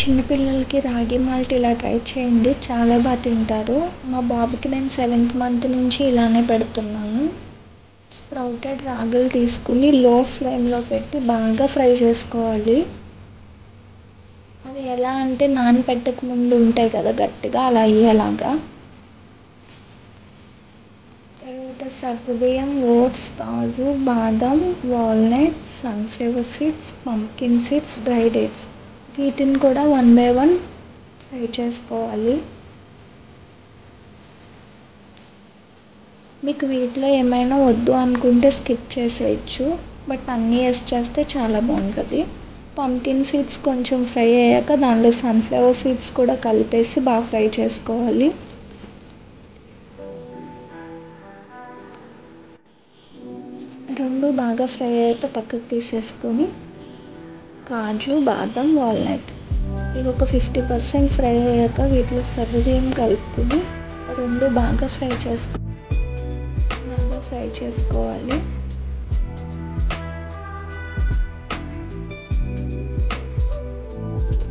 చిన్నపిల్లలకి రాగి మాల్ట్ ఇలా ట్రై చేయండి, చాలా బాగా తింటారు. మా బాబుకి నేను 7th మంత్ నుంచి ఇలానే పెడుతున్నాను. స్ప్రౌటెడ్ రాగులు తీసుకుని లో ఫ్లేమ్లో పెట్టి బాగా ఫ్రై చేసుకోవాలి. అవి ఎలా అంటే నానబెట్టక ముందు ఉంటాయి కదా గట్టిగా, అలా అయ్యేలాగా. తర్వాత సగ్గుబియ్యం, ఓట్స్, కాజు, బాదం, walnuts, sunflower seeds, pumpkin seeds, dry dates, వీటిని కూడా 1 by 1 ఫ్రై చేసుకోవాలి. మీకు వీటిలో ఏమైనా వద్దు అనుకుంటే స్కిప్ చేసేయచ్చు, బట్ అన్నీ వేసి చేస్తే చాలా బాగుంటుంది. పంకిన్ సీడ్స్ కొంచెం ఫ్రై అయ్యాక దానిలో సన్ఫ్లవర్ సీడ్స్ కూడా కలిపేసి బాగా ఫ్రై చేసుకోవాలి. రెండు బాగా ఫ్రై అయ్యాక పక్కకు తీసేసుకొని కాజు, బాదం, వాల్నట్ ఇవి ఒక 50% ఫ్రై అయ్యాక వీటిలో సగ్గుబియ్యం కలుపుకొని రెండు బాగా ఫ్రై చేసుకోవాలి.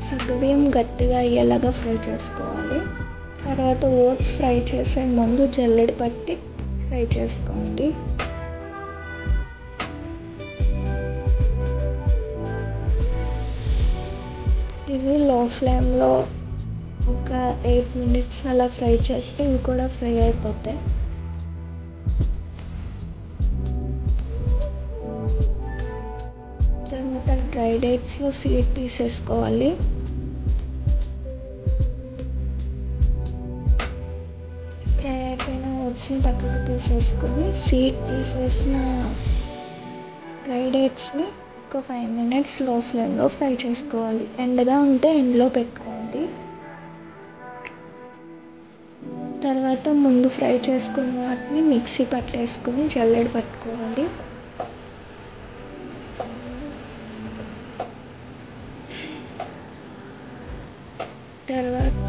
సగ్గుబియ్యం గట్టిగా అయ్యేలాగా ఫ్రై చేసుకోవాలి. తర్వాత ఓట్స్ ఫ్రై చేసే ముందు జల్లెడ పట్టి ఫ్రై చేసుకోండి. ఇవి లో ఫ్లేమ్లో ఒక 8 minutes అలా ఫ్రై చేస్తే ఇవి కూడా ఫ్రై అయిపోతాయి. తర్వాత డ్రై డేట్స్లో సీడ్ తీసేసుకోవాలి. ఫ్రై అయిపోయిన ఓట్స్ని పక్కకు తీసేసుకొని సీడ్ తీసేసిన డ్రై డేట్స్ని ఒక 5 minutes లో ఫ్లేమ్లో ఫ్రై చేసుకోవాలి. ఎండగా ఉంటే ఎండలో పెట్టుకోండి. తర్వాత ముందు ఫ్రై చేసుకున్న వాటిని మిక్సీ పట్టేసుకుని జల్లెడ పట్టుకోవాలి. తర్వాత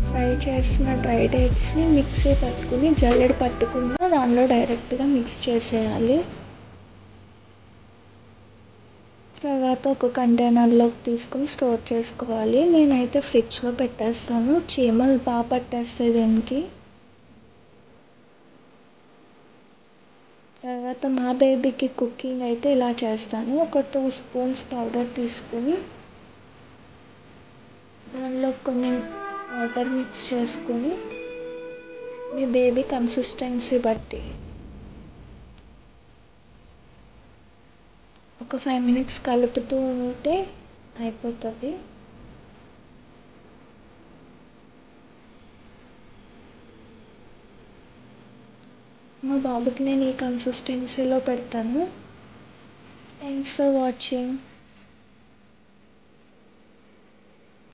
ఫ్రై చేసిన డ్రై డేట్స్ని మిక్సీ పట్టుకుని జల్లెడ పట్టకుండా దానిలో డైరెక్ట్గా మిక్స్ చేసేయాలి. తర్వాత ఒక కంటైనర్లోకి తీసుకుని స్టోర్ చేసుకోవాలి. నేనైతే ఫ్రిడ్జ్లో పెట్టేస్తాను, చీమలు బాగా పట్టేస్తాయి దీనికి. తర్వాత మా బేబీకి కుకింగ్ అయితే ఇలా చేస్తాను. ఒక 2 స్పూన్స్ పౌడర్ తీసుకుని దానిలో కొన్ని వాటర్ మిక్స్ చేసుకుని మీ బేబీ కన్సిస్టెన్సీ బట్టి ఒక 5 minutes కలుపుతూ ఉంటే అయిపోతుంది. మా బాబుకి నేను ఈ కన్సిస్టెన్సీలో పెడతాను. Thanks for watching.